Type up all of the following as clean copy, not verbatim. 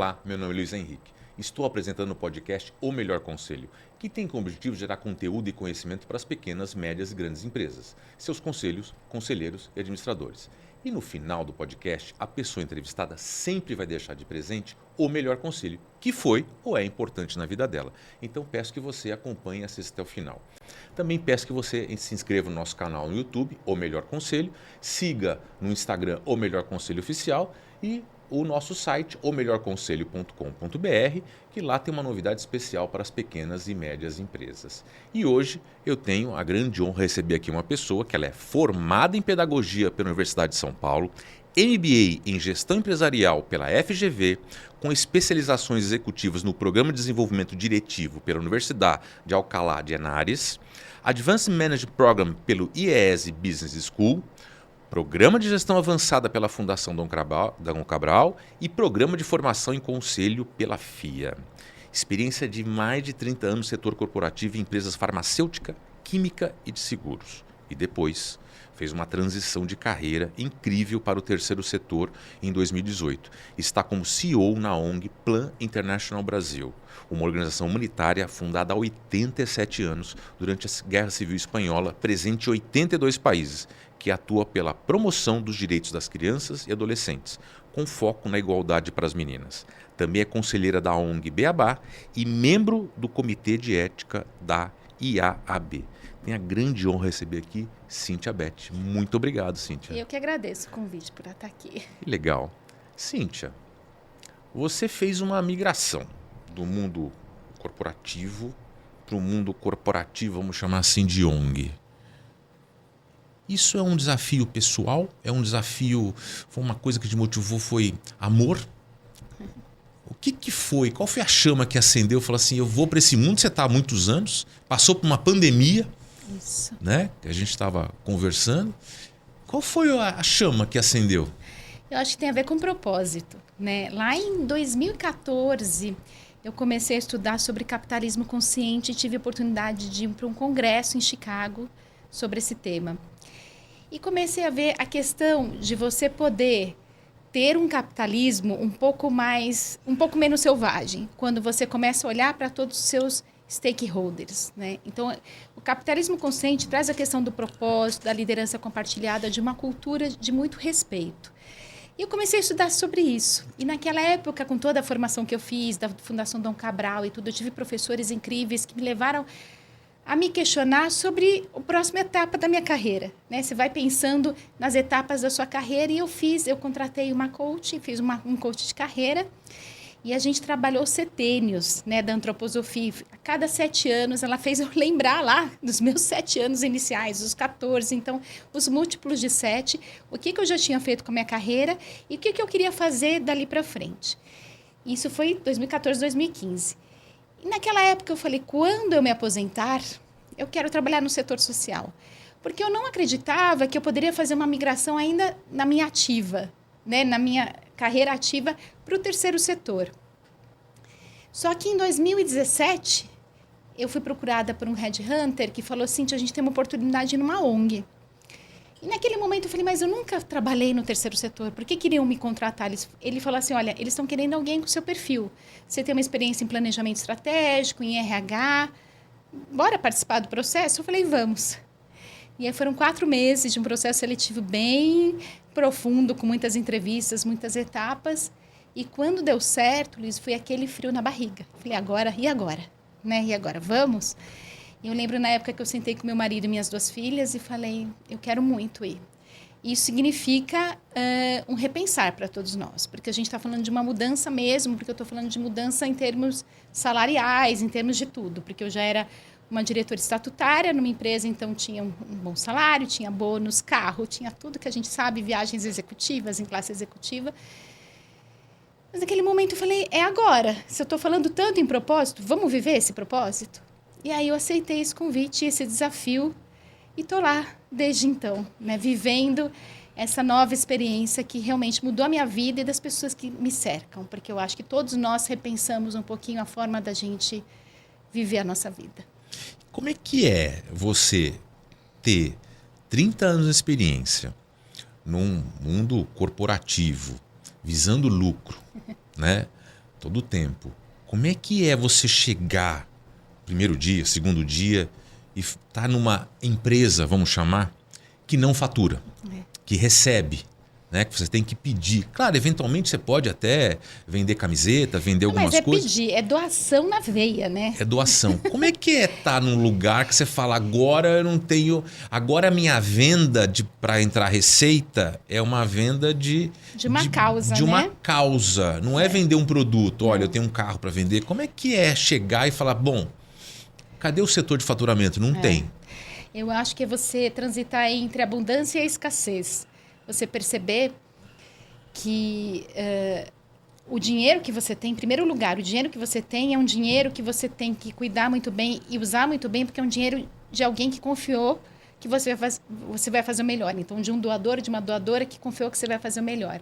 Olá, meu nome é Luiz Henrique. Estou apresentando o podcast O Melhor Conselho, que tem como objetivo gerar conteúdo e conhecimento para as pequenas, médias e grandes empresas, seus conselhos, conselheiros e administradores. E no final do podcast, a pessoa entrevistada sempre vai deixar de presente o melhor conselho, que foi ou é importante na vida dela. Então peço que você acompanhe e assista até o final. Também peço que você se inscreva no nosso canal no YouTube, O Melhor Conselho, siga no Instagram O Melhor Conselho Oficial e o nosso site, omelhorconselho.com.br, que lá tem uma novidade especial para as pequenas e médias empresas. E hoje eu tenho a grande honra de receber aqui uma pessoa que ela é formada em pedagogia pela Universidade de São Paulo, MBA em gestão empresarial pela FGV, com especializações executivas no Programa de Desenvolvimento Diretivo pela Universidade de Alcalá de Henares, Advanced Management Program pelo IES Business School, Programa de Gestão Avançada pela Fundação Dom Cabral e Programa de Formação em Conselho pela FIA. Experiência de mais de 30 anos no setor corporativo em empresas farmacêutica, química e de seguros. E depois fez uma transição de carreira incrível para o terceiro setor em 2018. Está como CEO na ONG Plan International Brasil, uma organização humanitária fundada há 87 anos durante a Guerra Civil Espanhola, presente em 82 países, que atua pela promoção dos direitos das crianças e adolescentes, com foco na igualdade para as meninas. Também é conselheira da ONG Beabá e membro do Comitê de Ética da IAAB. Tenho a grande honra de receber aqui Cíntia Beth. Muito obrigado, Cíntia. Eu que agradeço o convite por estar aqui. Que legal. Cíntia, você fez uma migração do mundo corporativo para o mundo corporativo, vamos chamar assim, de ONG. Isso é um desafio pessoal? É um desafio... Foi uma coisa que te motivou, foi amor? O que foi? Qual foi a chama que acendeu? Falou assim, eu vou para esse mundo, você está há muitos anos, passou por uma pandemia, Isso. né? Que a gente estava conversando. Qual foi a chama que acendeu? Eu acho que tem a ver com propósito, né? Lá em 2014, eu comecei a estudar sobre capitalismo consciente e tive a oportunidade de ir para um congresso em Chicago sobre esse tema. E comecei a ver a questão de você poder ter um capitalismo um pouco menos selvagem, quando você começa a olhar para todos os seus stakeholders, né? Então, o capitalismo consciente traz a questão do propósito, da liderança compartilhada, de uma cultura de muito respeito. E eu comecei a estudar sobre isso. E naquela época, com toda a formação que eu fiz, da Fundação Dom Cabral e tudo, eu tive professores incríveis que me levaram a me questionar sobre a próxima etapa da minha carreira, né? Você vai pensando nas etapas da sua carreira e eu contratei uma coach, fiz um coach de carreira e a gente trabalhou setênios, né, da antroposofia. A cada 7 anos ela fez eu lembrar lá dos meus 7 anos iniciais, os 14, então os múltiplos de 7, o que eu já tinha feito com a minha carreira e o que eu queria fazer dali para frente. Isso foi 2014, 2015. E naquela época eu falei, quando eu me aposentar, eu quero trabalhar no setor social. Porque eu não acreditava que eu poderia fazer uma migração ainda na minha ativa, né, na minha carreira ativa para o terceiro setor. Só que em 2017, eu fui procurada por um headhunter que falou assim, a gente tem uma oportunidade numa ONG. E naquele momento eu falei, mas eu nunca trabalhei no terceiro setor, por que queriam me contratar? Ele falou assim, olha, eles estão querendo alguém com o seu perfil. Você tem uma experiência em planejamento estratégico, em RH, bora participar do processo? Eu falei, vamos. E aí foram 4 meses de um processo seletivo bem profundo, com muitas entrevistas, muitas etapas. E quando deu certo, Luiz, foi aquele frio na barriga. Falei, agora, e agora? Né? E agora, vamos? E eu lembro na época que eu sentei com meu marido e minhas 2 filhas e falei, eu quero muito ir. Isso significa um repensar para todos nós, porque a gente está falando de uma mudança mesmo, porque eu estou falando de mudança em termos salariais, em termos de tudo, porque eu já era uma diretora estatutária numa empresa, então tinha um bom salário, tinha bônus, carro, tinha tudo que a gente sabe, viagens executivas, em classe executiva. Mas naquele momento eu falei, é agora, se eu estou falando tanto em propósito, vamos viver esse propósito? E aí eu aceitei esse convite, esse desafio, e estou lá desde então, né, vivendo essa nova experiência que realmente mudou a minha vida e das pessoas que me cercam, porque eu acho que todos nós repensamos um pouquinho a forma da gente viver a nossa vida. Como é que é você ter 30 anos de experiência num mundo corporativo, visando lucro, né? Todo o tempo. Como é que é você chegar, primeiro dia, segundo dia, e tá numa empresa, vamos chamar, que não fatura, que recebe, né? Que você tem que pedir. Claro, eventualmente você pode até vender camiseta, vender algumas coisas. Mas pedir, é doação na veia, né? É doação. Como é que é estar num lugar que você fala, agora eu não tenho... Agora a minha venda para entrar receita é uma venda de uma causa, de uma causa. Não é vender um produto. Olha, eu tenho um carro para vender. Como é que é chegar e falar, bom, cadê o setor de faturamento? Não tem. Eu acho que é você transitar entre a abundância e a escassez. Você perceber que o dinheiro que você tem, em primeiro lugar, o dinheiro que você tem é um dinheiro que você tem que cuidar muito bem e usar muito bem, porque é um dinheiro de alguém que confiou que você vai fazer o melhor. Então, de um doador, de uma doadora que confiou que você vai fazer o melhor.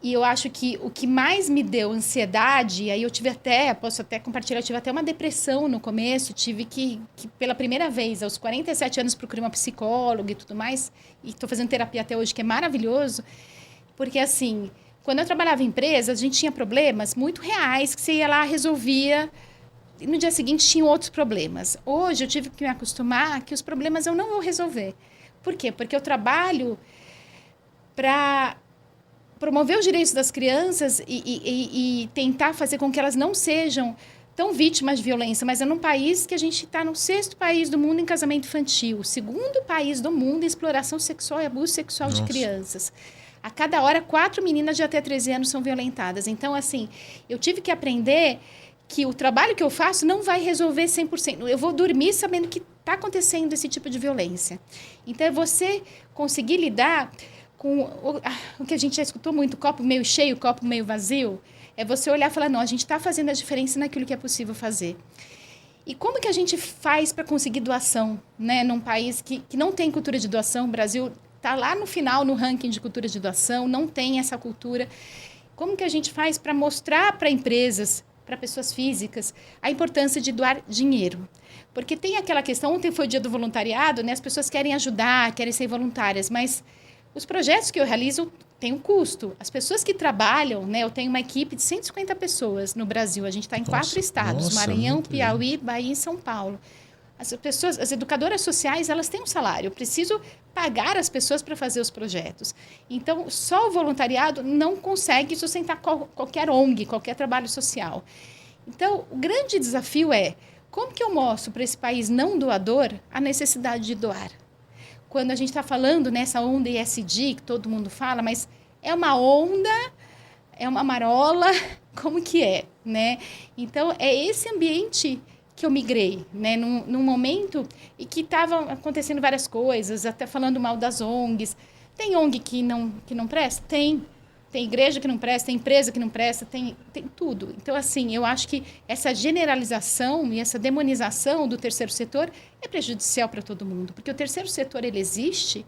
E eu acho que o que mais me deu ansiedade, aí eu tive até, posso até compartilhar, eu tive até uma depressão no começo, tive que pela primeira vez, aos 47 anos, procurei uma psicóloga e tudo mais, e estou fazendo terapia até hoje, que é maravilhoso, porque assim, quando eu trabalhava em empresa, a gente tinha problemas muito reais, que você ia lá, resolvia, e no dia seguinte tinha outros problemas. Hoje eu tive que me acostumar que os problemas eu não vou resolver. Por quê? Porque eu trabalho para promover os direitos das crianças e tentar fazer com que elas não sejam tão vítimas de violência. Mas é num país que a gente está no 6º país do mundo em casamento infantil, o 2º país do mundo em exploração sexual e abuso sexual de crianças. A cada hora, 4 meninas de até 13 anos são violentadas. Então, assim, eu tive que aprender que o trabalho que eu faço não vai resolver 100%. Eu vou dormir sabendo que está acontecendo esse tipo de violência. Então, é você conseguir lidar com o que a gente já escutou muito, copo meio cheio, copo meio vazio, é você olhar e falar, não, a gente está fazendo a diferença naquilo que é possível fazer. E como que a gente faz para conseguir doação, né? Num país que não tem cultura de doação, o Brasil está lá no final no ranking de cultura de doação, não tem essa cultura. Como que a gente faz para mostrar para empresas, para pessoas físicas, a importância de doar dinheiro? Porque tem aquela questão, ontem foi o dia do voluntariado, né? As pessoas querem ajudar, querem ser voluntárias, mas os projetos que eu realizo têm um custo. As pessoas que trabalham, né? Eu tenho uma equipe de 150 pessoas no Brasil. A gente está em 4 estados, Maranhão, Piauí, Bahia e São Paulo. As pessoas, as educadoras sociais, elas têm um salário. Eu preciso pagar as pessoas para fazer os projetos. Então, só o voluntariado não consegue sustentar qualquer ONG, qualquer trabalho social. Então, o grande desafio é como que eu mostro para esse país não doador a necessidade de doar? Quando a gente está falando nessa onda ESG, que todo mundo fala, mas é uma onda, é uma marola, como que é, né? Então, é esse ambiente que eu migrei, né? Num momento em que estavam acontecendo várias coisas, até falando mal das ONGs. Tem ONG que não presta? Tem. Tem igreja que não presta, tem empresa que não presta, tem tudo. Então, assim, eu acho que essa generalização e essa demonização do terceiro setor é prejudicial para todo mundo. Porque o terceiro setor, ele existe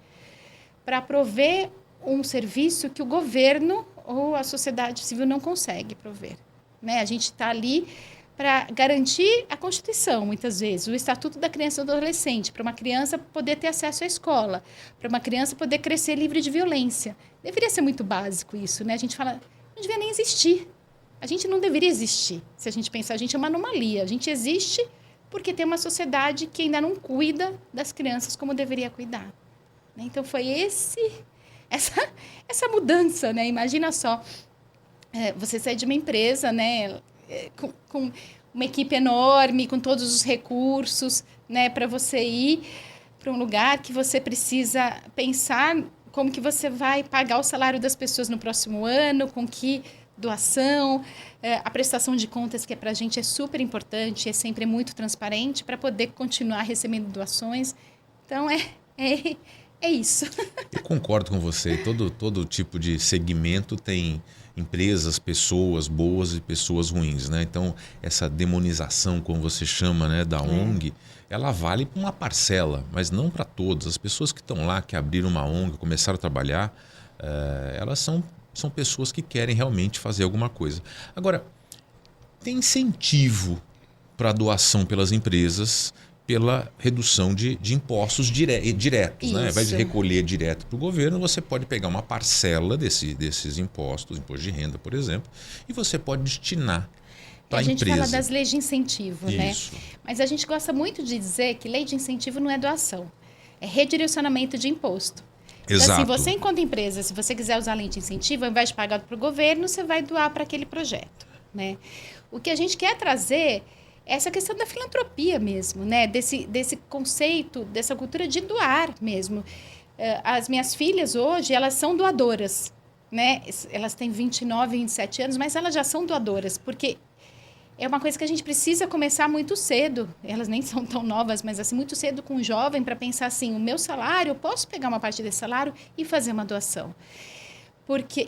para prover um serviço que o governo ou a sociedade civil não consegue prover, né? A gente está ali para garantir a Constituição, muitas vezes, o Estatuto da Criança e do Adolescente, para uma criança poder ter acesso à escola, para uma criança poder crescer livre de violência. Deveria ser muito básico isso, né? A gente fala, não devia nem existir. A gente não deveria existir. Se a gente pensar, a gente é uma anomalia. A gente existe porque tem uma sociedade que ainda não cuida das crianças como deveria cuidar. Então, foi essa mudança, né? Imagina só, você sair de uma empresa, né? Com uma equipe enorme, com todos os recursos, né, para você ir para um lugar que você precisa pensar como que você vai pagar o salário das pessoas no próximo ano, com que doação, a prestação de contas, que para a gente é super importante, é sempre muito transparente, para poder continuar recebendo doações. Então, é isso. Eu concordo com você. Todo tipo de segmento tem empresas, pessoas boas e pessoas ruins, né? Então, essa demonização, como você chama, né, da ONG, ela vale para uma parcela, mas não para todos. As pessoas que estão lá, que abriram uma ONG, começaram a trabalhar, elas são pessoas que querem realmente fazer alguma coisa. Agora, tem incentivo para doação pelas empresas, pela redução de impostos diretos. Né? Ao invés de recolher direto para o governo, você pode pegar uma parcela desses impostos, imposto de renda, por exemplo, e você pode destinar para a empresa. A gente fala das leis de incentivo, Isso. né? Mas a gente gosta muito de dizer que lei de incentivo não é doação, é redirecionamento de imposto. Exato. Então, assim, você, enquanto empresa, se você quiser usar a lei de incentivo, ao invés de pagar para o governo, você vai doar para aquele projeto, né? O que a gente quer trazer é essa questão da filantropia mesmo, né? Desse conceito, dessa cultura de doar mesmo. As minhas filhas hoje, elas são doadoras, né? Elas têm 29, 27 anos, mas elas já são doadoras, porque é uma coisa que a gente precisa começar muito cedo. Elas nem são tão novas, mas assim, muito cedo com o jovem para pensar assim, o meu salário, eu posso pegar uma parte desse salário e fazer uma doação.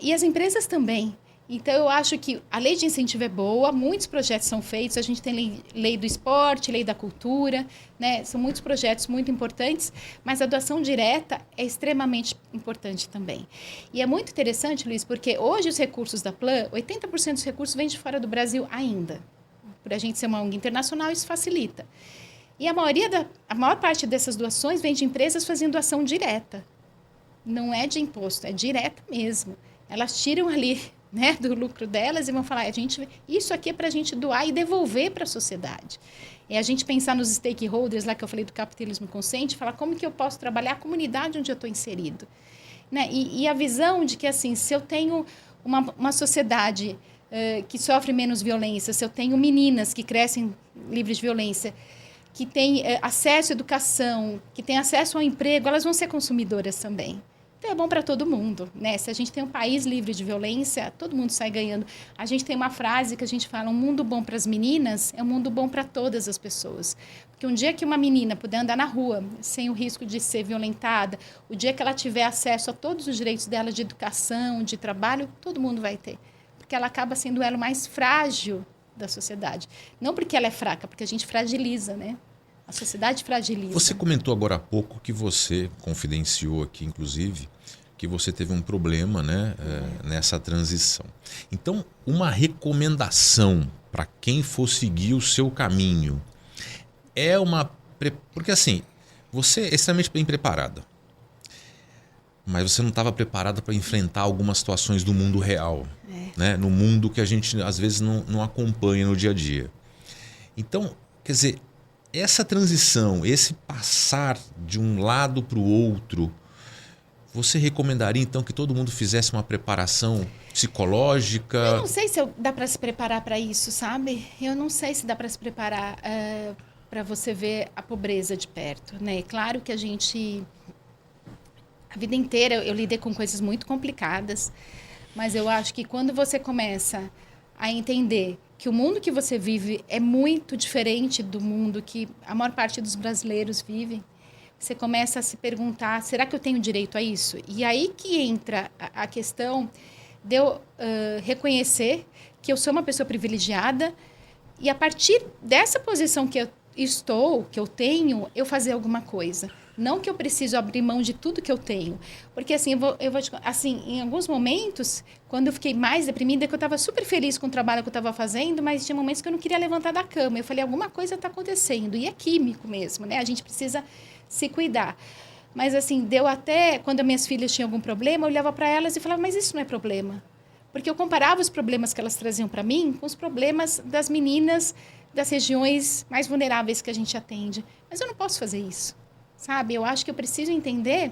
E as empresas também. Então, eu acho que a lei de incentivo é boa, muitos projetos são feitos, a gente tem lei do esporte, lei da cultura, né? São muitos projetos muito importantes, mas a doação direta é extremamente importante também. E é muito interessante, Luiz, porque hoje os recursos da Plan, 80% dos recursos vêm de fora do Brasil ainda. Por a gente ser uma ONG internacional, isso facilita. E a maior parte dessas doações vem de empresas fazendo doação direta. Não é de imposto, é direta mesmo. Elas tiram ali, né, do lucro delas e vão falar, isso aqui é para a gente doar e devolver para a sociedade. É a gente pensar nos stakeholders, lá que eu falei do capitalismo consciente, falar como que eu posso trabalhar a comunidade onde eu estou inserido. Né? E a visão de que, assim, se eu tenho uma sociedade que sofre menos violência, se eu tenho meninas que crescem livres de violência, que têm acesso à educação, que têm acesso ao emprego, elas vão ser consumidoras também. Então, é bom para todo mundo, né? Se a gente tem um país livre de violência, todo mundo sai ganhando. A gente tem uma frase que a gente fala, um mundo bom para as meninas é um mundo bom para todas as pessoas. Porque um dia que uma menina puder andar na rua sem o risco de ser violentada, o dia que ela tiver acesso a todos os direitos dela de educação, de trabalho, todo mundo vai ter. Porque ela acaba sendo o elo mais frágil da sociedade. Não porque ela é fraca, porque a gente fragiliza, né? A sociedade fragiliza. Você comentou agora há pouco que você confidenciou aqui, inclusive, que você teve um problema, né, nessa transição. Então, uma recomendação para quem for seguir o seu caminho é uma... Porque assim, você é extremamente bem preparada, mas você não estava preparada para enfrentar algumas situações do mundo real, né? No mundo que a gente às vezes não acompanha no dia a dia. Então, quer dizer, essa transição, esse passar de um lado para o outro, você recomendaria então que todo mundo fizesse uma preparação psicológica? Eu não sei se dá para se preparar para isso, sabe? Eu não sei se dá para se preparar para você ver a pobreza de perto, né? Claro que a vida inteira eu lidei com coisas muito complicadas, mas eu acho que quando você começa a entender que o mundo que você vive é muito diferente do mundo que a maior parte dos brasileiros vivem, você começa a se perguntar, será que eu tenho direito a isso? E aí que entra a questão de eu reconhecer que eu sou uma pessoa privilegiada e a partir dessa posição que eu estou, que eu tenho, eu fazer alguma coisa. Não que eu preciso abrir mão de tudo que eu tenho. Porque, assim, assim, em alguns momentos, quando eu fiquei mais deprimida, que eu estava super feliz com o trabalho que eu estava fazendo, mas tinha momentos que eu não queria levantar da cama. Eu falei, alguma coisa está acontecendo. E é químico mesmo, né? A gente precisa se cuidar. Mas, assim, deu até... Quando as minhas filhas tinham algum problema, eu olhava para elas e falava, mas isso não é problema. Porque eu comparava os problemas que elas traziam para mim com os problemas das meninas das regiões mais vulneráveis que a gente atende. Mas eu não posso fazer isso. Sabe? Eu acho que eu preciso entender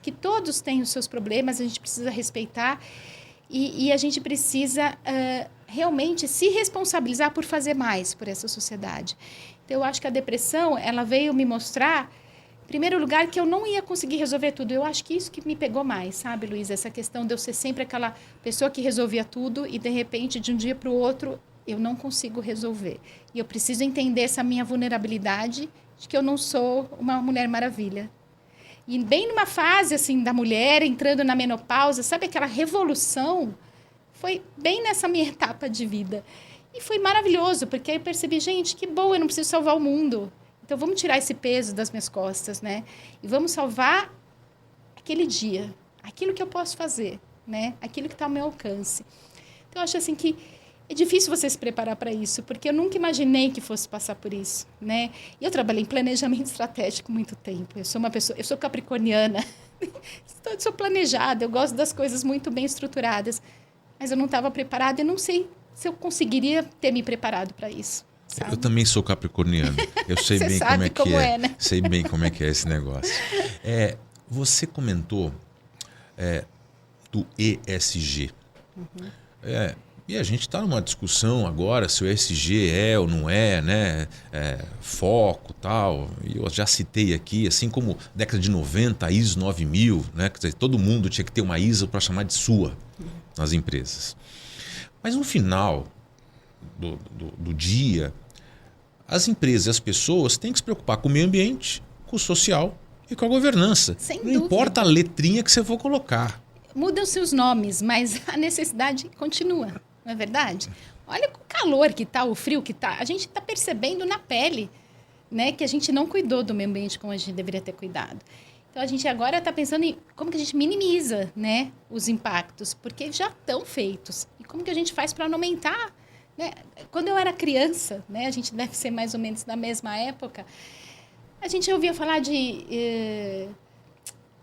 que todos têm os seus problemas, a gente precisa respeitar e a gente precisa realmente se responsabilizar por fazer mais por essa sociedade. Então, eu acho que a depressão, ela veio me mostrar, em primeiro lugar, que eu não ia conseguir resolver tudo. Eu acho que isso que me pegou mais, sabe, Luiz? Essa questão de eu ser sempre aquela pessoa que resolvia tudo e, de repente, de um dia para o outro, eu não consigo resolver. E eu preciso entender essa minha vulnerabilidade de que eu não sou uma mulher maravilha. E bem numa fase assim da mulher entrando na menopausa, sabe aquela revolução? Foi bem nessa minha etapa de vida. E foi maravilhoso, porque aí eu percebi, gente, que bom, eu não preciso salvar o mundo. Então vamos tirar esse peso das minhas costas, né? E vamos salvar aquele dia, aquilo que eu posso fazer, né? Aquilo que está ao meu alcance. Então eu acho assim que é difícil você se preparar para isso, porque eu nunca imaginei que fosse passar por isso, né? E eu trabalhei em planejamento estratégico muito tempo. Eu sou uma pessoa, eu sou capricorniana, sou planejada, eu gosto das coisas muito bem estruturadas, mas eu não estava preparada e não sei se eu conseguiria ter me preparado para isso. Sabe? Eu também sou capricorniano. Eu sei bem como é que é. Né? Sei bem como é que é esse negócio. Você comentou do ESG. Uhum. E a gente está numa discussão agora se o ESG é ou não é, né? Foco e tal. E eu já citei aqui, assim como década de 90, a ISO 9000, né? Quer dizer, todo mundo tinha que ter uma ISO para chamar de sua nas empresas. Mas no final do dia, as empresas e as pessoas têm que se preocupar com o meio ambiente, com o social e com a governança. Sem não dúvida. Importa a letrinha que você for colocar. Mudam-se os nomes, mas a necessidade continua, não é verdade? Olha o calor que está, o frio que está. A gente está percebendo na pele, né, que a gente não cuidou do meio ambiente como a gente deveria ter cuidado. Então, a gente agora está pensando em como que a gente minimiza, né, os impactos, porque já estão feitos. E como que a gente faz para não aumentar? Né? Quando eu era criança, né, a gente deve ser mais ou menos da mesma época, a gente ouvia falar de...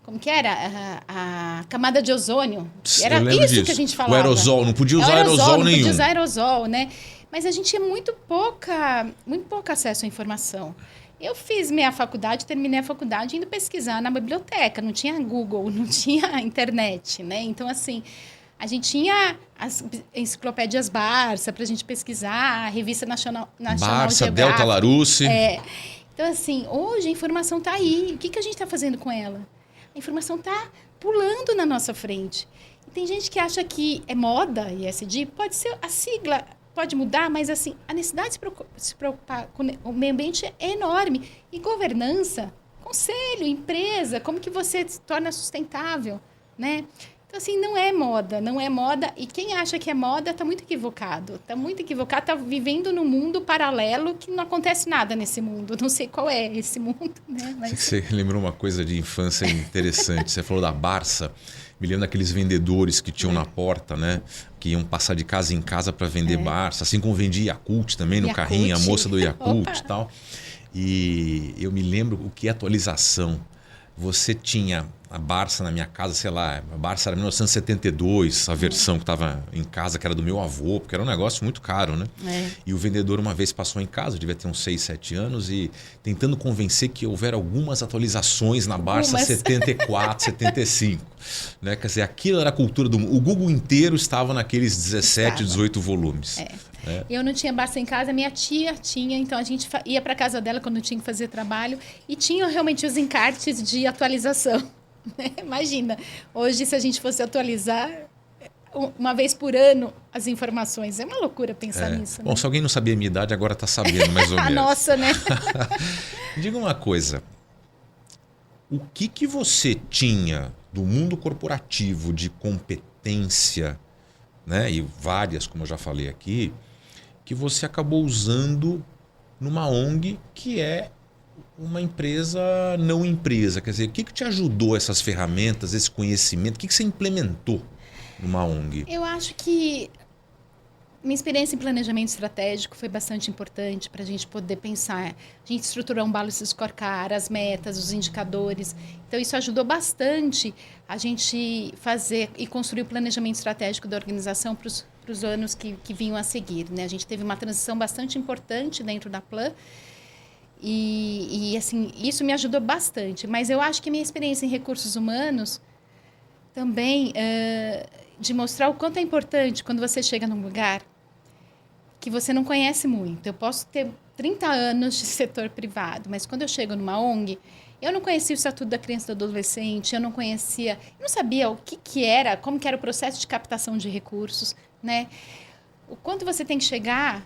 como que era? A camada de ozônio. Era isso disso. Que a gente falava. O aerosol, não podia usar aerosol nenhum. Não podia usar aerosol, né? Mas a gente tinha muito pouco acesso à informação. Eu fiz minha faculdade, terminei a faculdade indo pesquisar na biblioteca. Não tinha Google, não tinha internet, né? Então, assim, a gente tinha as enciclopédias Barça para a gente pesquisar, a revista National Barça, Delta Larousse. Então, assim, hoje a informação está aí. O que a gente está fazendo com ela? A informação está pulando na nossa frente. E tem gente que acha que é moda, ESG, pode ser a sigla, pode mudar, mas assim, a necessidade de se preocupar com o meio ambiente é enorme. E governança, conselho, empresa, como que você se torna sustentável, né? Então, assim, não é moda. E quem acha que é moda está muito equivocado. Está vivendo num mundo paralelo que não acontece nada nesse mundo. Não sei qual é esse mundo, né? Mas... Você lembrou uma coisa de infância interessante. Você falou da Barça. Me lembro daqueles vendedores que tinham na porta, né? Que iam passar de casa em casa para vender Barça. Assim como vendia Yakult também no carrinho, a moça do Yakult e tal. E eu me lembro o que é atualização. Você tinha a Barça na minha casa, sei lá, a Barça era 1972, a versão que estava em casa, que era do meu avô, porque era um negócio muito caro, né? E o vendedor uma vez passou em casa, eu devia ter uns 6, 7 anos, e tentando convencer que houver algumas atualizações na Barça 74, 75. Né? Quer dizer, aquilo era a cultura do mundo. O Google inteiro estava naqueles 17, 18 volumes. Eu não tinha Barça em casa, minha tia tinha, então a gente ia para casa dela quando tinha que fazer trabalho e tinha realmente os encartes de atualização. Imagina, hoje se a gente fosse atualizar uma vez por ano as informações, é uma loucura pensar nisso. Bom, se alguém não sabia a minha idade, agora está sabendo mais ou menos. A nossa, né? Diga uma coisa, o que você tinha do mundo corporativo de competência, né, e várias, como eu já falei aqui, que você acabou usando numa ONG que é uma empresa não empresa? Quer dizer, o que te ajudou essas ferramentas, esse conhecimento? O que você implementou numa ONG? Eu acho que minha experiência em planejamento estratégico foi bastante importante para a gente poder pensar. A gente estruturou um balance scorecard, as metas, os indicadores. Então, isso ajudou bastante a gente fazer e construir o planejamento estratégico da organização para os anos que vinham a seguir, né? A gente teve uma transição bastante importante dentro da Plan. E assim, isso me ajudou bastante. Mas eu acho que minha experiência em recursos humanos também, de mostrar o quanto é importante quando você chega num lugar que você não conhece muito. Eu posso ter 30 anos de setor privado, mas quando eu chego numa ONG, eu não conhecia o Estatuto da Criança e do Adolescente, eu não sabia o que era, como que era o processo de captação de recursos, né? O quanto você tem que chegar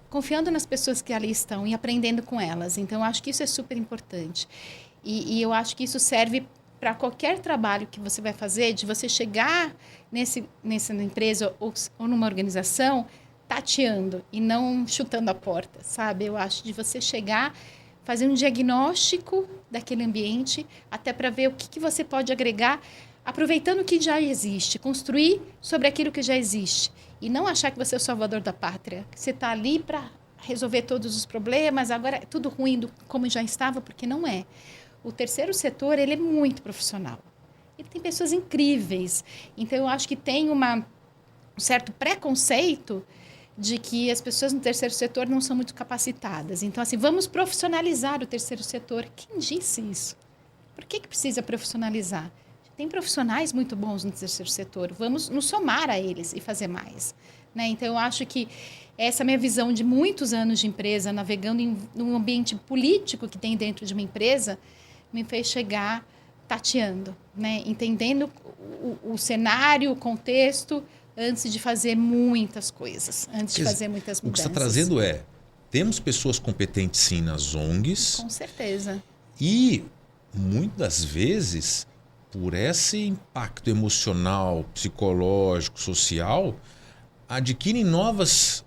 confiando nas pessoas que ali estão e aprendendo com elas. Então, eu acho que isso é super importante. E eu acho que isso serve para qualquer trabalho que você vai fazer, de você chegar nessa empresa ou numa organização tateando e não chutando a porta, sabe? Eu acho de você chegar, fazer um diagnóstico daquele ambiente, até para ver o que você pode agregar aproveitando o que já existe, construir sobre aquilo que já existe. E não achar que você é o salvador da pátria, que você está ali para resolver todos os problemas, agora é tudo ruim como já estava, porque não é. O terceiro setor, ele é muito profissional. Ele tem pessoas incríveis. Então, eu acho que tem um certo preconceito de que as pessoas no terceiro setor não são muito capacitadas. Então, assim, vamos profissionalizar o terceiro setor. Quem disse isso? Por que precisa profissionalizar? Tem profissionais muito bons no terceiro setor. Vamos nos somar a eles e fazer mais. Né? Então, eu acho que essa minha visão de muitos anos de empresa, navegando num ambiente político que tem dentro de uma empresa, me fez chegar tateando, né? Entendendo o cenário, o contexto, antes de fazer muitas coisas, antes de fazer muitas mudanças. O que você está trazendo temos pessoas competentes sim nas ONGs. Com certeza. E, muitas vezes, por esse impacto emocional, psicológico, social, adquirem novas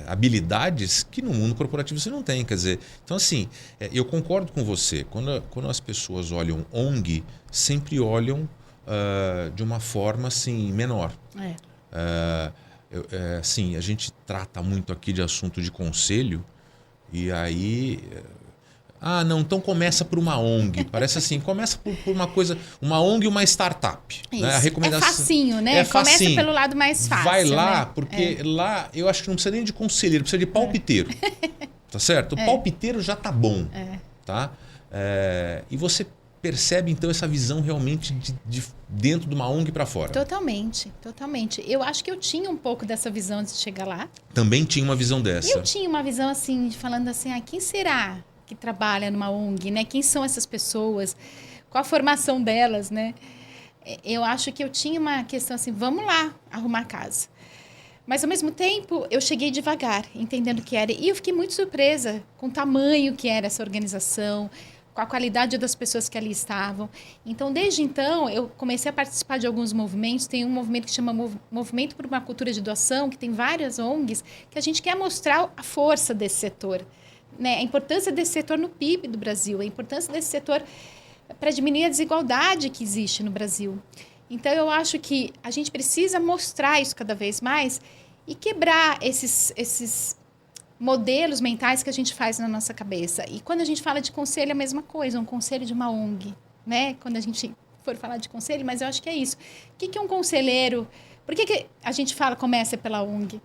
habilidades que no mundo corporativo você não tem. Quer dizer, então assim, eu concordo com você. Quando as pessoas olham ONG, sempre olham de uma forma assim, menor. Assim, a gente trata muito aqui de assunto de conselho e aí... não, então começa por uma ONG. Parece assim, começa por uma coisa, uma ONG e uma startup. Né? A recomendação, é facinho, né? Começa pelo lado mais fácil. Vai lá, né? porque lá eu acho que não precisa nem de conselheiro, precisa de palpiteiro. Tá certo? O palpiteiro já tá bom. Tá? E você percebe então essa visão realmente de dentro de uma ONG para fora. Totalmente, totalmente. Eu acho que eu tinha um pouco dessa visão antes de chegar lá. Também tinha uma visão dessa. Eu tinha uma visão assim, falando assim, quem será que trabalha numa ONG, né? Quem são essas pessoas? Qual a formação delas, né? Eu acho que eu tinha uma questão assim, vamos lá arrumar casa. Mas, ao mesmo tempo, eu cheguei devagar, entendendo o que era. E eu fiquei muito surpresa com o tamanho que era essa organização, com a qualidade das pessoas que ali estavam. Então, desde então, eu comecei a participar de alguns movimentos. Tem um movimento que chama Movimento por uma Cultura de Doação, que tem várias ONGs, que a gente quer mostrar a força desse setor. Né? A importância desse setor no PIB do Brasil, a importância desse setor para diminuir a desigualdade que existe no Brasil. Então, eu acho que a gente precisa mostrar isso cada vez mais e quebrar esses modelos mentais que a gente faz na nossa cabeça. E quando a gente fala de conselho, é a mesma coisa, um conselho de uma ONG. Né? Quando a gente for falar de conselho, mas eu acho que é isso. O que é um conselheiro? Por que a gente fala começa pela ONG?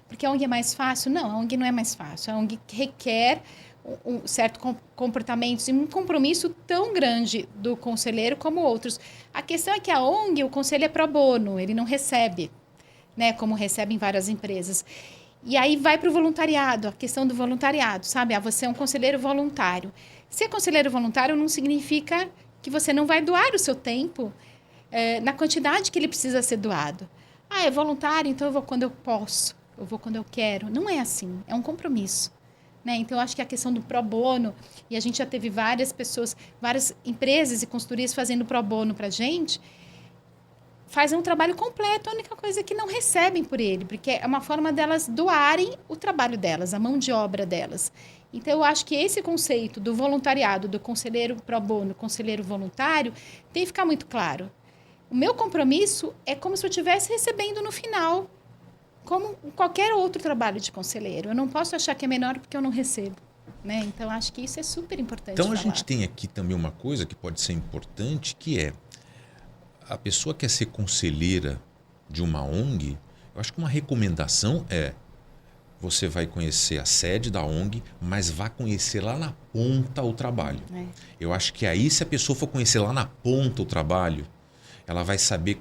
Porque a ONG é mais fácil? Não, a ONG não é mais fácil. A ONG requer um certo comportamento e um compromisso tão grande do conselheiro como outros. A questão é que a ONG, o conselho é pro bono, ele não recebe, né, como recebem várias empresas. E aí vai para o voluntariado, a questão do voluntariado, sabe? Você é um conselheiro voluntário. Ser conselheiro voluntário não significa que você não vai doar o seu tempo na quantidade que ele precisa ser doado. É voluntário, então eu vou quando eu posso. Eu vou quando eu quero. Não é assim, é um compromisso. Né? Então, eu acho que a questão do pro bono, e a gente já teve várias pessoas, várias empresas e consultorias fazendo pro bono para a gente, fazem um trabalho completo, a única coisa é que não recebem por ele, porque é uma forma delas doarem o trabalho delas, a mão de obra delas. Então, eu acho que esse conceito do voluntariado, do conselheiro pro bono, conselheiro voluntário, tem que ficar muito claro. O meu compromisso é como se eu estivesse recebendo no final, como qualquer outro trabalho de conselheiro. Eu não posso achar que é menor porque eu não recebo. Né? Então, acho que isso é super importante. Então, a gente tem aqui também uma coisa que pode ser importante, que é a pessoa quer ser conselheira de uma ONG. Eu acho que uma recomendação você vai conhecer a sede da ONG, mas vá conhecer lá na ponta o trabalho. Eu acho que aí, se a pessoa for conhecer lá na ponta o trabalho, ela vai saber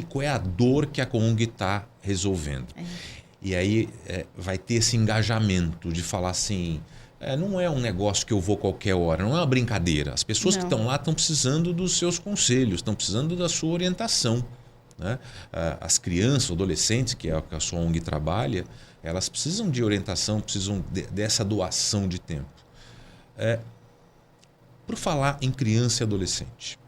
qual é a dor que a ONG está resolvendo. E aí vai ter esse engajamento de falar assim, não é um negócio que eu vou qualquer hora, não é uma brincadeira. As pessoas que estão lá estão precisando dos seus conselhos, estão precisando da sua orientação. Né? As crianças, adolescentes, que é o que a sua ONG trabalha, elas precisam de orientação, precisam dessa doação de tempo. Por falar em criança e adolescente,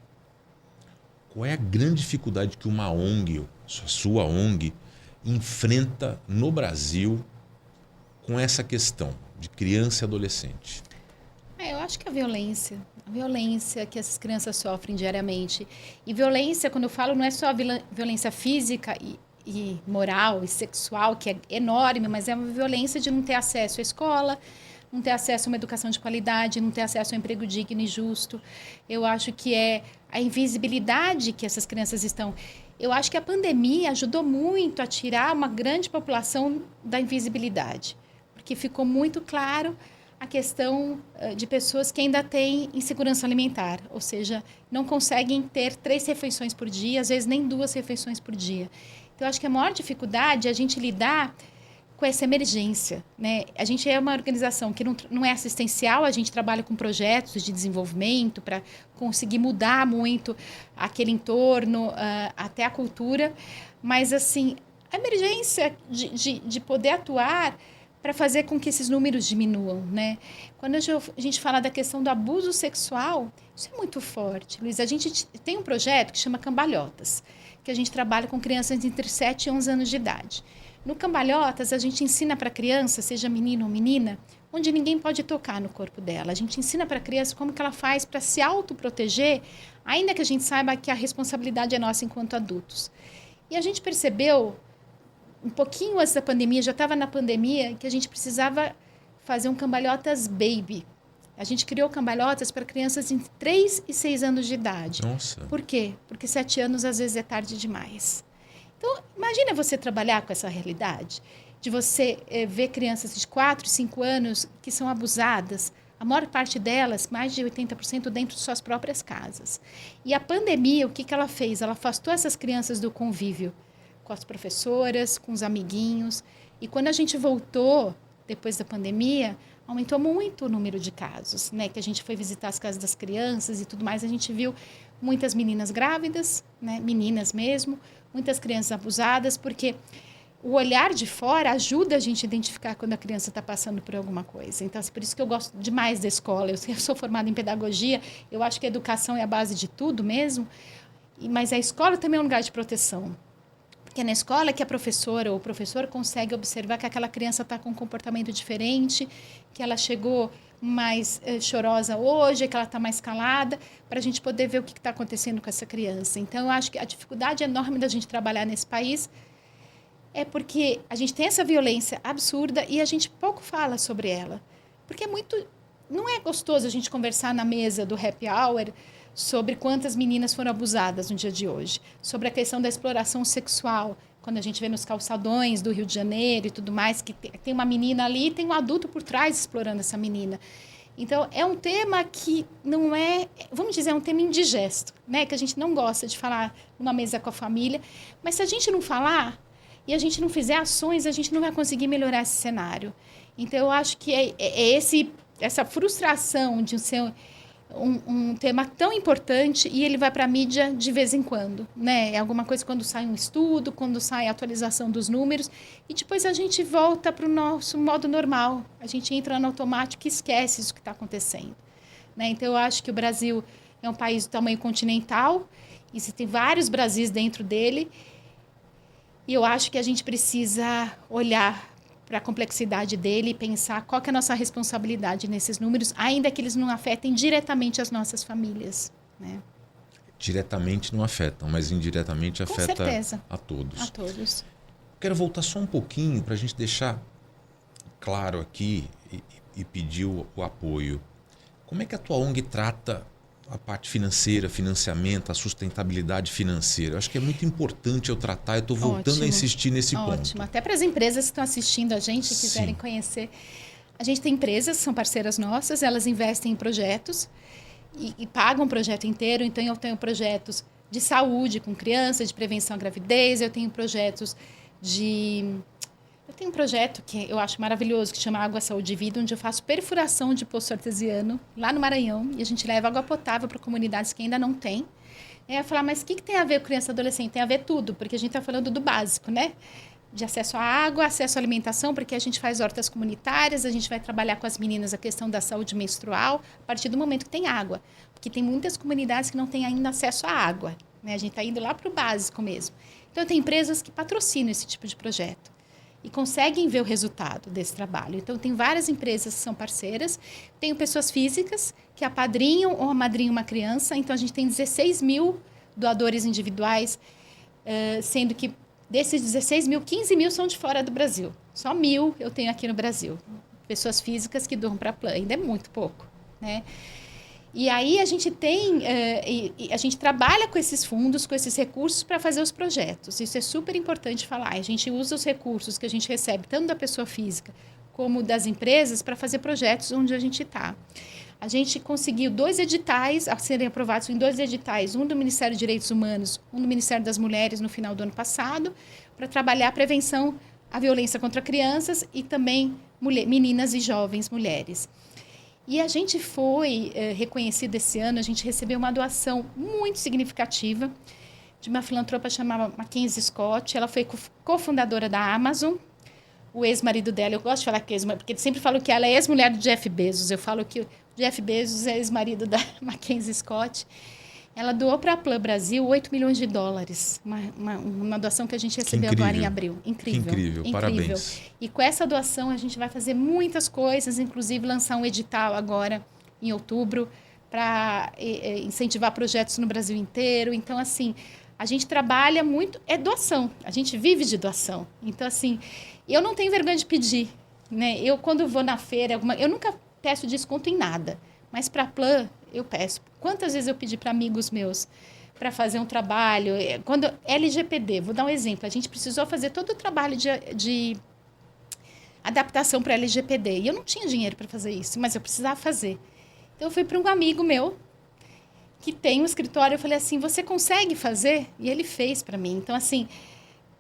qual é a grande dificuldade que uma ONG, a sua ONG, enfrenta no Brasil com essa questão de criança e adolescente? Eu acho que a violência que essas crianças sofrem diariamente. E violência, quando eu falo, não é só a violência física e moral e sexual, que é enorme, mas é uma violência de não ter acesso à escola, não ter acesso a uma educação de qualidade, não ter acesso a um emprego digno e justo. Eu acho que é a invisibilidade que essas crianças estão. Eu acho que a pandemia ajudou muito a tirar uma grande população da invisibilidade, porque ficou muito claro a questão de pessoas que ainda têm insegurança alimentar, ou seja, não conseguem ter 3 refeições por dia, às vezes nem 2 refeições por dia. Então, eu acho que a maior dificuldade é a gente lidar com essa emergência, né? A gente é uma organização que não é assistencial, a gente trabalha com projetos de desenvolvimento para conseguir mudar muito aquele entorno, até a cultura, mas assim, a emergência de poder atuar para fazer com que esses números diminuam, né? Quando a gente fala da questão do abuso sexual, isso é muito forte, Luiz. A gente tem um projeto que chama Cambalhotas, que a gente trabalha com crianças entre 7 e 11 anos de idade. No Cambalhotas, a gente ensina para a criança, seja menino ou menina, onde ninguém pode tocar no corpo dela. A gente ensina para a criança como que ela faz para se autoproteger, ainda que a gente saiba que a responsabilidade é nossa enquanto adultos. E a gente percebeu, um pouquinho antes da pandemia, já estava na pandemia, que a gente precisava fazer um Cambalhotas Baby. A gente criou Cambalhotas para crianças entre 3 e 6 anos de idade. Nossa. Por quê? Porque 7 anos às vezes é tarde demais. Então, imagina você trabalhar com essa realidade, de você ver crianças de 4, 5 anos que são abusadas, a maior parte delas, mais de 80%, dentro de suas próprias casas. E a pandemia, o que ela fez? Ela afastou essas crianças do convívio com as professoras, com os amiguinhos. E quando a gente voltou, depois da pandemia, aumentou muito o número de casos, né? Que a gente foi visitar as casas das crianças e tudo mais, a gente viu muitas meninas grávidas, né? Meninas mesmo, muitas crianças abusadas, porque o olhar de fora ajuda a gente a identificar quando a criança está passando por alguma coisa. Então, por isso que eu gosto demais da escola. Eu sou formada em pedagogia, eu acho que a educação é a base de tudo mesmo, mas a escola também é um lugar de proteção. Porque é na escola que a professora ou o professor consegue observar que aquela criança está com um comportamento diferente, que ela chegou mais chorosa hoje, que ela está mais calada, para a gente poder ver o que está acontecendo com essa criança. Então, eu acho que a dificuldade enorme da gente trabalhar nesse país é porque a gente tem essa violência absurda e a gente pouco fala sobre ela. Porque não é gostoso a gente conversar na mesa do happy hour sobre quantas meninas foram abusadas no dia de hoje, sobre a questão da exploração sexual, quando a gente vê nos calçadões do Rio de Janeiro e tudo mais, que tem uma menina ali e tem um adulto por trás explorando essa menina. Então, é um tema que não é, vamos dizer, é um tema indigesto, né? Que a gente não gosta de falar numa mesa com a família, mas se a gente não falar e a gente não fizer ações, a gente não vai conseguir melhorar esse cenário. Então, eu acho que essa frustração de ser um tema tão importante e ele vai para a mídia de vez em quando, né? É alguma coisa quando sai um estudo, quando sai a atualização dos números e depois a gente volta para o nosso modo normal. A gente entra no automático e esquece isso que está acontecendo, né? Então, eu acho que o Brasil é um país do tamanho continental e tem vários Brasis dentro dele e eu acho que a gente precisa olhar para a complexidade dele e pensar qual que é a nossa responsabilidade nesses números, ainda que eles não afetem diretamente as nossas famílias, né? Diretamente não afetam, mas indiretamente Com afeta certeza. a todos. A todos. Quero voltar só um pouquinho para a gente deixar claro aqui e pedir o apoio. Como é que a tua ONG trata a parte financeira, financiamento, a sustentabilidade financeira? Eu acho que é muito importante eu tratar, eu estou voltando a insistir nesse ponto. Ótimo, até para as empresas que estão assistindo a gente e quiserem conhecer. A gente tem empresas que são parceiras nossas, elas investem em projetos e pagam o projeto inteiro. Então, eu tenho projetos de saúde com crianças, de prevenção à gravidez, eu tenho projetos Eu tenho um projeto que eu acho maravilhoso, que chama Água, Saúde e Vida, onde eu faço perfuração de poço artesiano lá no Maranhão e a gente leva água potável para comunidades que ainda não têm. Eu ia falar, mas o que tem a ver com criança e adolescente? Tem a ver tudo, porque a gente está falando do básico, né? De acesso à água, acesso à alimentação, porque a gente faz hortas comunitárias, a gente vai trabalhar com as meninas a questão da saúde menstrual, a partir do momento que tem água. Porque tem muitas comunidades que não têm ainda acesso à água, né? A gente está indo lá para o básico mesmo. Então, tem empresas que patrocinam esse tipo de projeto. e conseguem ver o resultado desse trabalho. Então, tem várias empresas que são parceiras, tenho pessoas físicas que apadrinham ou amadrinham uma criança, então a gente tem 16 mil doadores individuais, sendo que desses 16 mil, 15 mil são de fora do Brasil. Só 1.000 eu tenho aqui no Brasil. Pessoas físicas que doam para a Plan, ainda é muito pouco, né? E aí a gente a gente trabalha com esses fundos, com esses recursos para fazer os projetos. Isso é super importante falar. A gente usa os recursos que a gente recebe, tanto da pessoa física como das empresas, para fazer projetos onde a gente está. A gente conseguiu 2 editais a serem aprovados em 2 editais, um do Ministério dos Direitos Humanos, um do Ministério das Mulheres no final do ano passado, para trabalhar a prevenção à violência contra crianças e também meninas e jovens mulheres. E a gente foi reconhecido esse ano, a gente recebeu uma doação muito significativa de uma filantropa chamada Mackenzie Scott. Ela foi cofundadora da Amazon. O ex-marido dela, eu gosto de falar que porque sempre falo que ela é ex-mulher do Jeff Bezos. Eu falo que o Jeff Bezos é ex-marido da Mackenzie Scott. Ela doou para a Plan Brasil 8 milhões de dólares. Uma doação que a gente recebeu agora em abril. Incrível, parabéns. E com essa doação a gente vai fazer muitas coisas, inclusive lançar um edital agora em outubro para incentivar projetos no Brasil inteiro. Então, assim, a gente trabalha muito, é doação. A gente vive de doação. Então, assim, eu não tenho vergonha de pedir, né? Eu, quando vou na feira, eu nunca peço desconto em nada. Mas para a Plan, eu peço. Quantas vezes eu pedi para amigos meus para fazer um trabalho? Quando LGPD, vou dar um exemplo. A gente precisou fazer todo o trabalho de adaptação para LGPD. E eu não tinha dinheiro para fazer isso, mas eu precisava fazer. Então, eu fui para um amigo meu que tem um escritório. Eu falei assim, você consegue fazer? E ele fez para mim. Então, assim,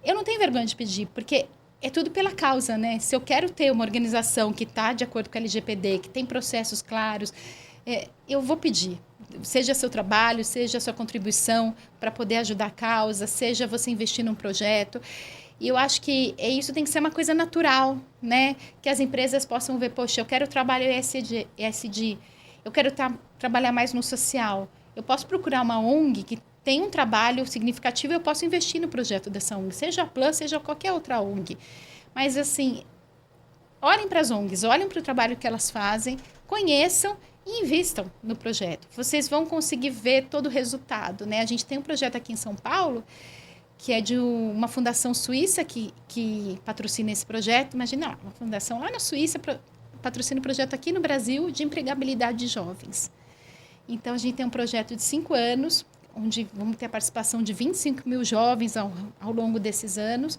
eu não tenho vergonha de pedir, porque é tudo pela causa, né? Se eu quero ter uma organização que está de acordo com a LGPD, que tem processos claros, eu vou pedir. Seja seu trabalho, seja sua contribuição para poder ajudar a causa, seja você investir num projeto. E eu acho que isso tem que ser uma coisa natural, né? Que as empresas possam ver, poxa, eu quero trabalhar ESG, eu quero trabalhar mais no social. Eu posso procurar uma ONG que tem um trabalho significativo e eu posso investir no projeto dessa ONG, seja a Plan, seja qualquer outra ONG. Mas, assim, olhem para as ONGs, olhem para o trabalho que elas fazem, conheçam e invistam no projeto. Vocês vão conseguir ver todo o resultado, né? A gente tem um projeto aqui em São Paulo, que é de uma fundação suíça que patrocina esse projeto. Imagina, uma fundação lá na Suíça patrocina um projeto aqui no Brasil de empregabilidade de jovens. Então, a gente tem um projeto de 5 anos, onde vamos ter a participação de 25 mil jovens ao longo desses anos,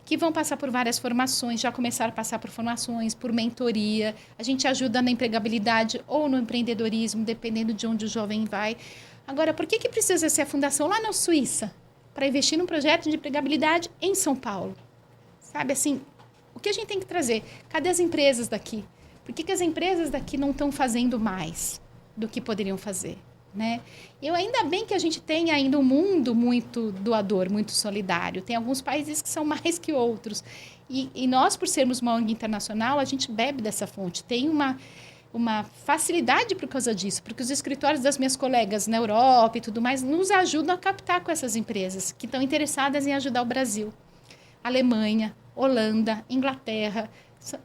que vão passar por várias formações, já começaram a passar por formações, por mentoria. A gente ajuda na empregabilidade ou no empreendedorismo, dependendo de onde o jovem vai. Agora, por que precisa ser a fundação lá na Suíça para investir num projeto de empregabilidade em São Paulo? Sabe, assim, o que a gente tem que trazer? Cadê as empresas daqui? Por que as empresas daqui não estão fazendo mais do que poderiam fazer? Né? Ainda bem que a gente tem ainda um mundo muito doador, muito solidário. Tem alguns países que são mais que outros. E nós, por sermos uma ONG internacional, a gente bebe dessa fonte. Tem uma facilidade por causa disso, porque os escritórios das minhas colegas na Europa e tudo mais nos ajudam a captar com essas empresas que estão interessadas em ajudar o Brasil. Alemanha, Holanda, Inglaterra,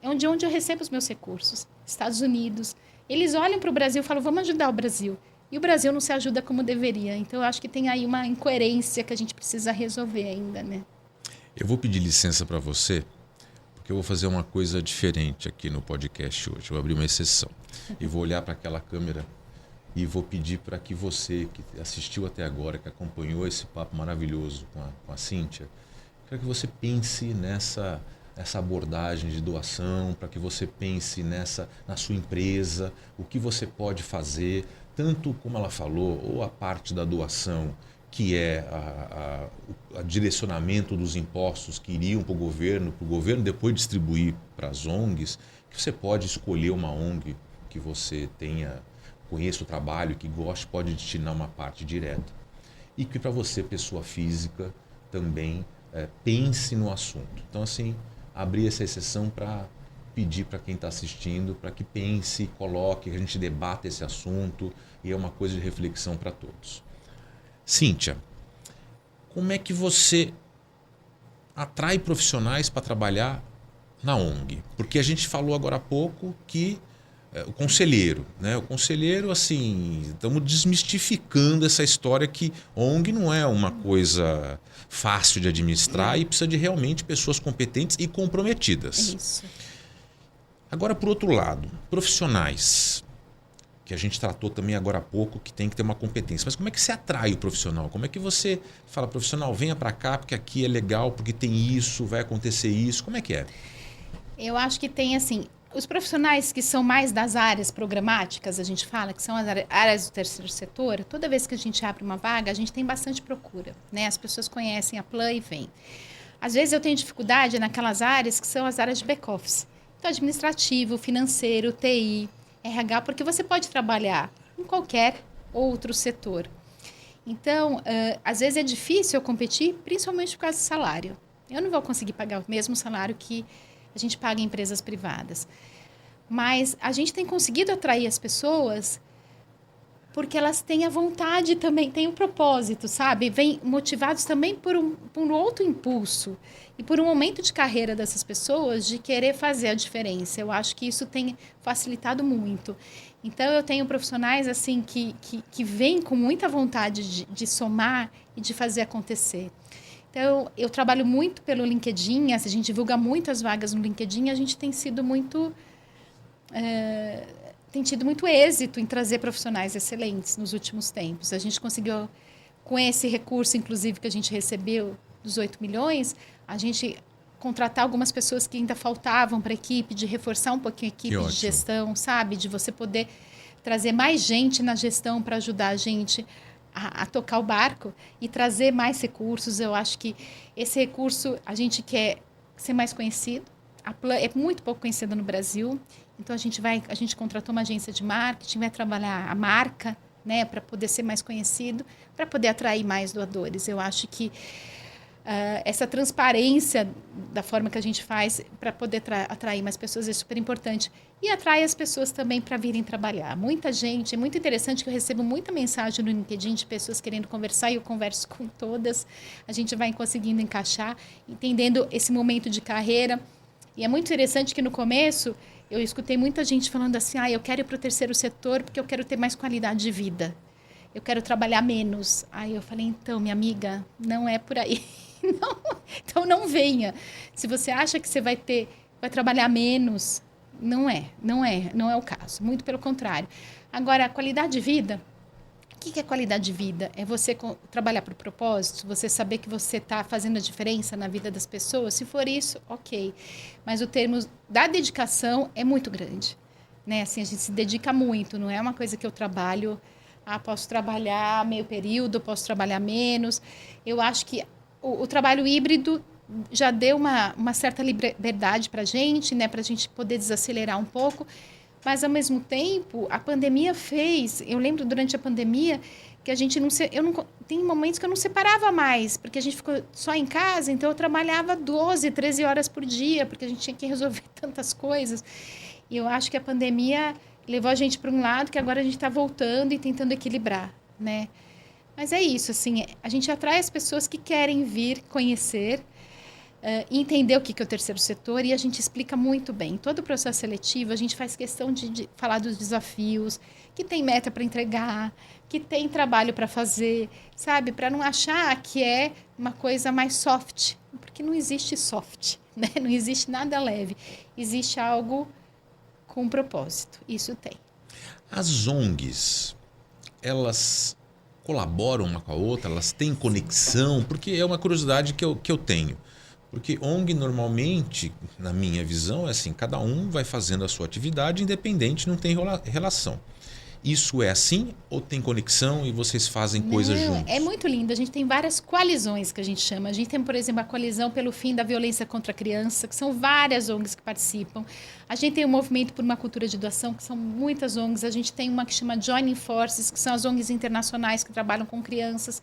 onde eu recebo os meus recursos. Estados Unidos. Eles olham para o Brasil e falam, vamos ajudar o Brasil. E o Brasil não se ajuda como deveria. Então, eu acho que tem aí uma incoerência que a gente precisa resolver ainda, né? Eu vou pedir licença para você, porque eu vou fazer uma coisa diferente aqui no podcast hoje. Eu vou abrir uma exceção. E vou olhar para aquela câmera e vou pedir para que você, que assistiu até agora, que acompanhou esse papo maravilhoso com a Cíntia, quero que você pense nessa abordagem de doação, para que você pense na sua empresa, o que você pode fazer, tanto como ela falou, ou a parte da doação, que é o direcionamento dos impostos que iriam para o governo depois distribuir para as ONGs, que você pode escolher uma ONG que você conheça o trabalho, que goste, pode destinar uma parte direta. E que para você, pessoa física, também pense no assunto. Então, assim, abrir essa exceção para pedir para quem está assistindo, para que pense, coloque, que a gente debata esse assunto e é uma coisa de reflexão para todos. Cíntia, como é que você atrai profissionais para trabalhar na ONG? Porque a gente falou agora há pouco que o conselheiro, né? O conselheiro, assim, estamos desmistificando essa história que ONG não é uma coisa fácil de administrar e precisa de realmente pessoas competentes e comprometidas. Isso. Agora, por outro lado, profissionais, que a gente tratou também agora há pouco, que tem que ter uma competência. Mas como é que você atrai o profissional? Como é que você fala, profissional, venha para cá porque aqui é legal, porque tem isso, vai acontecer isso? Como é que é? Eu acho que tem, assim, os profissionais que são mais das áreas programáticas, a gente fala, que são as áreas do terceiro setor, toda vez que a gente abre uma vaga, a gente tem bastante procura, né? As pessoas conhecem a Plan e vêm. Às vezes eu tenho dificuldade naquelas áreas que são as áreas de back-office. Então, administrativo, financeiro, TI, RH, porque você pode trabalhar em qualquer outro setor. Então, às vezes é difícil eu competir, principalmente por causa do salário. Eu não vou conseguir pagar o mesmo salário que a gente paga em empresas privadas. Mas a gente tem conseguido atrair as pessoas porque elas têm a vontade também, têm um propósito, sabe? Vêm motivados também por um outro impulso e por um momento de carreira dessas pessoas de querer fazer a diferença. Eu acho que isso tem facilitado muito. Então, eu tenho profissionais assim que vêm com muita vontade de somar e de fazer acontecer. Então, eu trabalho muito pelo LinkedIn, a gente divulga muito as vagas no LinkedIn, a gente tem sido muito... tem tido muito êxito em trazer profissionais excelentes nos últimos tempos. A gente conseguiu, com esse recurso, inclusive, que a gente recebeu dos 8 milhões, a gente contratar algumas pessoas que ainda faltavam para a equipe, de reforçar um pouquinho a equipe de gestão, sabe? De você poder trazer mais gente na gestão para ajudar a gente a tocar o barco e trazer mais recursos. Eu acho que esse recurso, a gente quer ser mais conhecido. A Plan é muito pouco conhecida no Brasil. Então, a gente contratou uma agência de marketing, vai trabalhar a marca, né, para poder ser mais conhecido, para poder atrair mais doadores. Eu acho que essa transparência da forma que a gente faz para poder atrair mais pessoas é super importante. E atrai as pessoas também para virem trabalhar. Muita gente, é muito interessante que eu recebo muita mensagem no LinkedIn de pessoas querendo conversar e eu converso com todas. A gente vai conseguindo encaixar, entendendo esse momento de carreira. E é muito interessante que no começo eu escutei muita gente falando assim, eu quero ir para o terceiro setor porque eu quero ter mais qualidade de vida. Eu quero trabalhar menos. Aí eu falei, então, minha amiga, não é por aí. Não, então não venha. Se você acha que você vai trabalhar menos, não é o caso. Muito pelo contrário. Agora, a qualidade de vida, o que é qualidade de vida? É você trabalhar por propósito, você saber que você está fazendo a diferença na vida das pessoas. Se for isso, ok. Mas o termo da dedicação é muito grande, né? Assim, a gente se dedica muito, não é uma coisa que eu trabalho, posso trabalhar meio período, posso trabalhar menos. Eu acho que o trabalho híbrido já deu uma certa liberdade para a gente, né? Para a gente poder desacelerar um pouco. Mas, ao mesmo tempo, a pandemia fez... Eu lembro, durante a pandemia, que a gente não... Tem momentos que eu não separava mais, porque a gente ficou só em casa, então eu trabalhava 12, 13 horas por dia, porque a gente tinha que resolver tantas coisas. E eu acho que a pandemia levou a gente para um lado que agora a gente está voltando e tentando equilibrar, né? Mas é isso, assim, a gente atrai as pessoas que querem vir conhecer e entender o que é o terceiro setor, e a gente explica muito bem. Todo o processo seletivo, a gente faz questão de falar dos desafios, que tem meta para entregar, que tem trabalho para fazer, sabe? Para não achar que é uma coisa mais soft, porque não existe soft, né? Não existe nada leve. Existe algo com propósito. Isso tem. As ONGs, elas colaboram uma com a outra, elas têm conexão, porque é uma curiosidade que eu tenho. Porque ONG normalmente, na minha visão, é assim, cada um vai fazendo a sua atividade independente, não tem relação. Isso é assim ou tem conexão e vocês fazem coisas juntos? É muito lindo. A gente tem várias coalizões que a gente chama. A gente tem, por exemplo, a coalizão pelo fim da violência contra a criança, que são várias ONGs que participam. A gente tem o movimento por uma cultura de doação, que são muitas ONGs. A gente tem uma que chama Joining Forces, que são as ONGs internacionais que trabalham com crianças.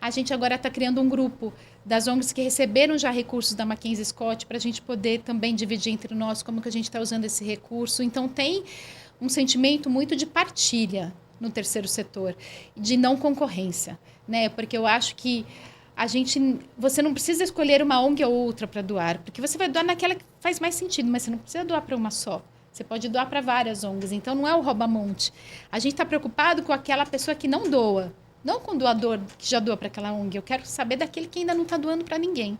A gente agora está criando um grupo das ONGs que receberam já recursos da Mackenzie Scott para a gente poder também dividir entre nós como que a gente está usando esse recurso. Então, tem um sentimento muito de partilha no terceiro setor, de não concorrência, né? Porque eu acho que você não precisa escolher uma ONG ou outra para doar, porque você vai doar naquela que faz mais sentido, mas você não precisa doar para uma só. Você pode doar para várias ONGs. Então, não é o rouba-monte. A gente está preocupado com aquela pessoa que não doa, não com o doador que já doa para aquela ONG. Eu quero saber daquele que ainda não está doando para ninguém.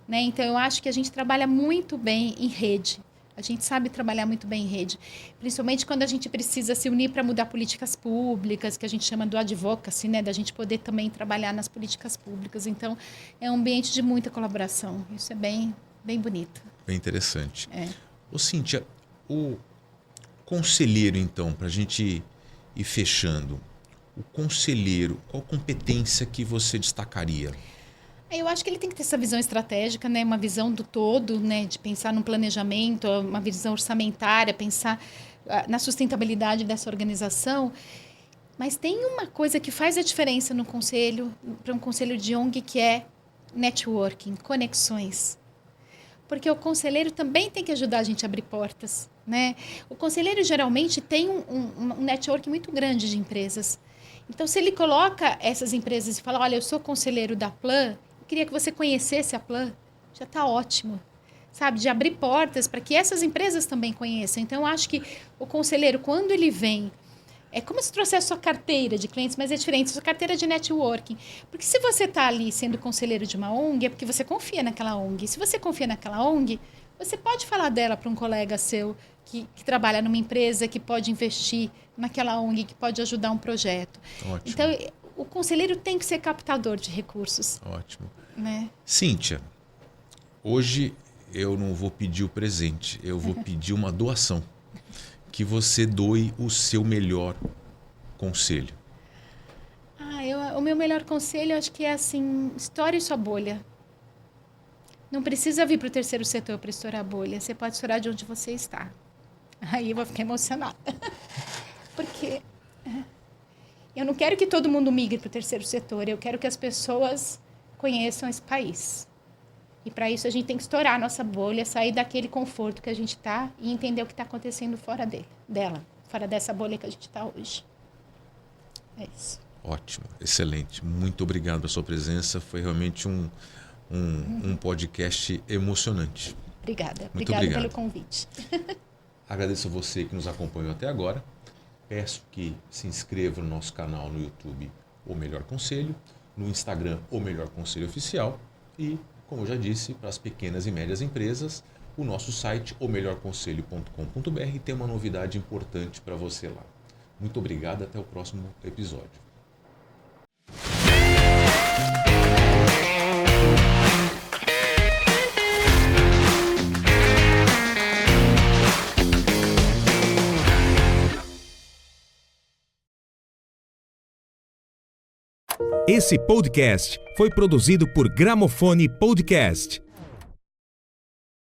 Né? Então, eu acho que a gente trabalha muito bem em rede. A gente sabe trabalhar muito bem em rede, principalmente quando a gente precisa se unir para mudar políticas públicas, que a gente chama do advocacy, né? Da gente poder também trabalhar nas políticas públicas. Então, é um ambiente de muita colaboração. Isso é bem, bem bonito. Bem interessante. Ô, Cíntia, o conselheiro, então, para a gente ir fechando, o conselheiro, qual competência que você destacaria? Eu acho que ele tem que ter essa visão estratégica, né? Uma visão do todo, né? De pensar no planejamento, uma visão orçamentária, pensar na sustentabilidade dessa organização. Mas tem uma coisa que faz a diferença no conselho, para um conselho de ONG, que é networking, conexões. Porque o conselheiro também tem que ajudar a gente a abrir portas, né? O conselheiro geralmente tem um network muito grande de empresas. Então, se ele coloca essas empresas e fala, olha, eu sou conselheiro da Plan, queria que você conhecesse a Plan, já está ótimo, sabe? De abrir portas para que essas empresas também conheçam. Então, eu acho que o conselheiro, quando ele vem, é como se trouxesse a sua carteira de clientes, mas é diferente, a sua carteira de networking. Porque se você está ali sendo conselheiro de uma ONG, é porque você confia naquela ONG. Se você confia naquela ONG, você pode falar dela para um colega seu que trabalha numa empresa, que pode investir naquela ONG, que pode ajudar um projeto. Ótimo. Então, o conselheiro tem que ser captador de recursos. Ótimo. Né? Cíntia, hoje eu não vou pedir o presente, eu vou pedir uma doação. Que você doe o seu melhor conselho. O meu melhor conselho, acho que é assim, estoure sua bolha. Não precisa vir para o terceiro setor para estourar a bolha. Você pode estourar de onde você está. Aí eu vou ficar emocionada. Porque eu não quero que todo mundo migre para o terceiro setor. Eu quero que as pessoas conheçam esse país. E para isso a gente tem que estourar a nossa bolha, sair daquele conforto que a gente está e entender o que está acontecendo fora dela, fora dessa bolha que a gente está hoje. É isso. Ótimo, excelente. Muito obrigado pela sua presença. Foi realmente um podcast emocionante. Obrigada. Muito Obrigada obrigado pelo convite. Agradeço a você que nos acompanhou até agora. Peço que se inscreva no nosso canal no YouTube, O Melhor Conselho, no Instagram, O Melhor Conselho Oficial e, como eu já disse, para as pequenas e médias empresas, o nosso site, omelhorconselho.com.br, tem uma novidade importante para você lá. Muito obrigado, até o próximo episódio. Esse podcast foi produzido por Gramofone Podcast.